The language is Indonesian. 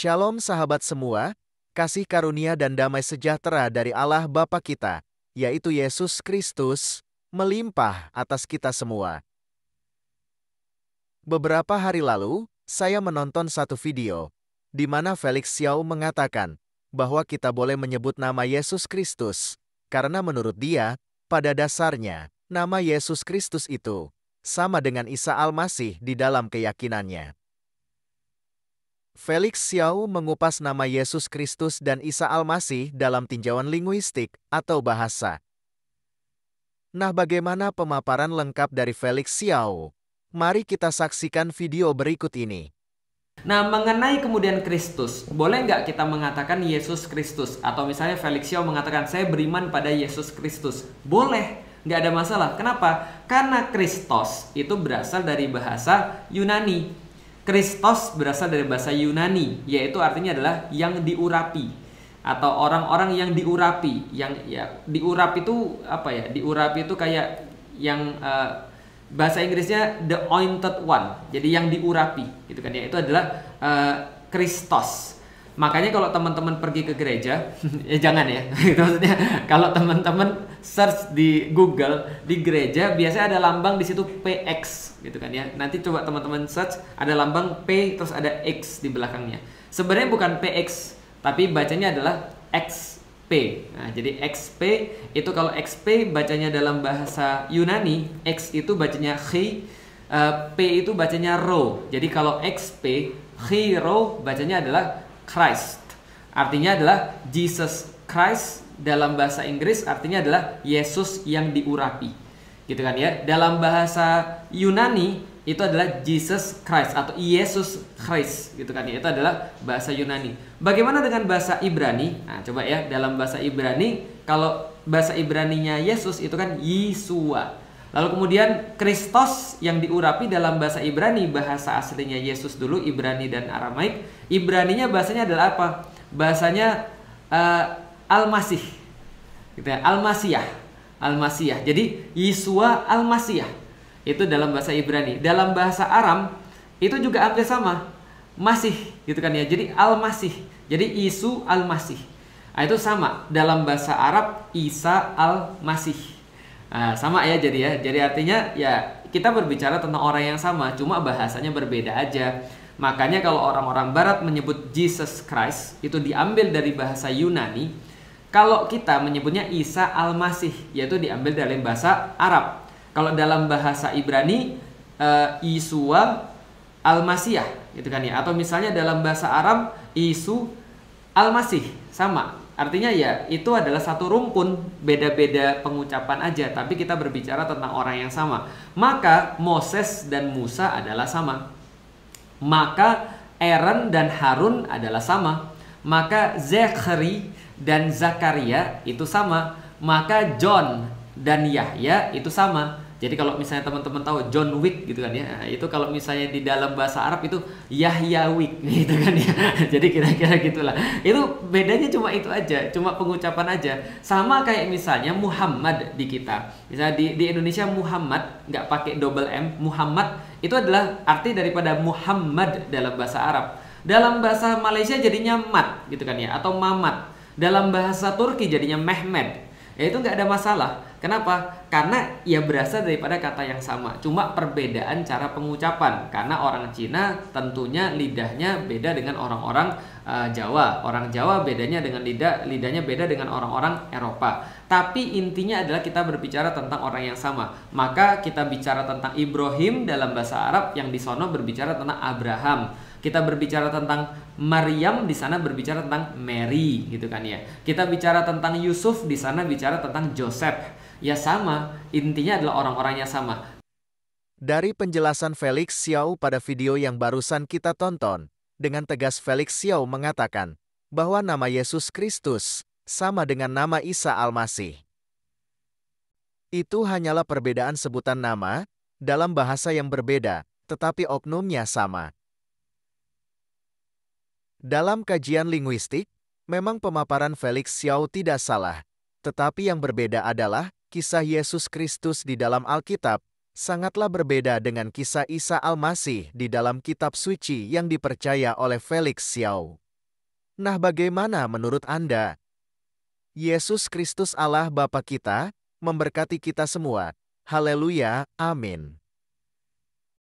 Shalom sahabat semua, kasih karunia dan damai sejahtera dari Allah Bapa kita, yaitu Yesus Kristus, melimpah atas kita semua. Beberapa hari lalu, saya menonton satu video, di mana Felix Xiao mengatakan bahwa kita boleh menyebut nama Yesus Kristus, karena menurut dia, pada dasarnya, nama Yesus Kristus itu sama dengan Isa Al-Masih di dalam keyakinannya. Felix Xiao mengupas nama Yesus Kristus dan Isa Al-Masih dalam tinjauan linguistik atau bahasa. Nah, bagaimana pemaparan lengkap dari Felix Xiao? Mari kita saksikan video berikut ini. Nah, mengenai kemudian Kristus, boleh nggak kita mengatakan Yesus Kristus? Atau misalnya Felix Xiao mengatakan, saya beriman pada Yesus Kristus. Boleh, nggak ada masalah. Kenapa? Karena Kristos itu berasal dari bahasa Yunani. Kristos berasal dari bahasa Yunani, yaitu artinya adalah yang diurapi atau orang-orang yang diurapi. Yang ya diurapi itu apa ya? Diurapi itu kayak yang bahasa Inggrisnya the anointed one. Jadi yang diurapi, gitu kan ya. Itu adalah Kristos. Makanya kalau teman-teman pergi ke gereja, ya jangan ya. Itu maksudnya kalau teman-teman search di Google di gereja biasanya ada lambang di situ PX, gitu kan ya. Nanti coba teman-teman search ada lambang P terus ada X di belakangnya. Sebenarnya bukan PX, tapi bacanya adalah XP. Nah, jadi XP itu kalau XP bacanya dalam bahasa Yunani, X itu bacanya chi, P itu bacanya ro. Jadi kalau XP, chi-ro bacanya adalah Christ. Artinya adalah Jesus Christ. Dalam bahasa Inggris artinya adalah Yesus yang diurapi. Gitu kan ya. Dalam bahasa Yunani itu adalah Jesus Christ atau Yesus Christ, gitu kan ya. Itu adalah bahasa Yunani. Bagaimana dengan bahasa Ibrani? Nah, coba ya, dalam bahasa Ibrani, kalau bahasa Ibraninya Yesus itu kan Yesua. Lalu kemudian Kristos yang diurapi dalam bahasa Ibrani, bahasa aslinya Yesus dulu, Ibrani dan Aramaik. Ibraninya bahasanya adalah apa? Bahasanya Al-Masih, gitu ya, Al-Masiyah. Al-Masiyah. Jadi Yesua Al-Masiyah. Itu dalam bahasa Ibrani. Dalam bahasa Aram itu juga hampir sama. Masih, gitu kan ya. Jadi Al-Masih. Jadi Isu Al-Masih. Nah, itu sama. Dalam bahasa Arab Isa Al-Masih. Nah, sama ya jadi ya. Jadi artinya ya kita berbicara tentang orang yang sama, cuma bahasanya berbeda aja. Makanya kalau orang-orang barat menyebut Jesus Christ itu diambil dari bahasa Yunani. Kalau kita menyebutnya Isa Al-Masih, yaitu diambil dari bahasa Arab. Kalau dalam bahasa Ibrani Yesua Al-Masiyah, gitu kan ya. Atau misalnya dalam bahasa Arab Isu Al-Masih, sama. Artinya ya itu adalah satu rumpun, beda-beda pengucapan aja, tapi kita berbicara tentang orang yang sama. Maka Moses dan Musa adalah sama. Maka Aaron dan Harun adalah sama. Maka Zakhari dan Zakaria itu sama. Maka John dan Yahya itu sama. Jadi kalau misalnya teman-teman tahu John Wick, gitu kan ya, itu kalau misalnya di dalam bahasa Arab itu Yahya Wick, gitu kan ya. Jadi kira-kira gitulah. Itu bedanya cuma itu aja, cuma pengucapan aja. Sama kayak misalnya Muhammad di kita. Misalnya di Indonesia Muhammad nggak pakai double M, Muhammad itu adalah arti daripada Muhammad dalam bahasa Arab. Dalam bahasa Malaysia jadinya Mat, gitu kan ya, atau Mamat. Dalam bahasa Turki jadinya Mehmed. Ya itu nggak ada masalah. Kenapa? Karena ia berasal daripada kata yang sama. Cuma perbedaan cara pengucapan. Karena orang Cina tentunya lidahnya beda dengan orang-orang Jawa. Orang Jawa bedanya dengan lidahnya beda dengan orang-orang Eropa. Tapi intinya adalah kita berbicara tentang orang yang sama. Maka kita bicara tentang Ibrahim dalam bahasa Arab, yang di sono berbicara tentang Abraham. Kita berbicara tentang Maryam, di sana berbicara tentang Mary, gitu kan ya. Kita bicara tentang Yusuf, di sana bicara tentang Joseph. Ya sama, intinya adalah orang-orangnya sama. Dari penjelasan Felix Xiao pada video yang barusan kita tonton, dengan tegas Felix Xiao mengatakan bahwa nama Yesus Kristus sama dengan nama Isa Al-Masih. Itu hanyalah perbedaan sebutan nama dalam bahasa yang berbeda, tetapi oknumnya sama. Dalam kajian linguistik, memang pemaparan Felix Xiao tidak salah, tetapi yang berbeda adalah kisah Yesus Kristus di dalam Alkitab sangatlah berbeda dengan kisah Isa Al-Masih di dalam kitab suci yang dipercaya oleh Felix Xiao. Nah, bagaimana menurut Anda? Yesus Kristus Allah Bapa kita, memberkati kita semua. Haleluya, amin.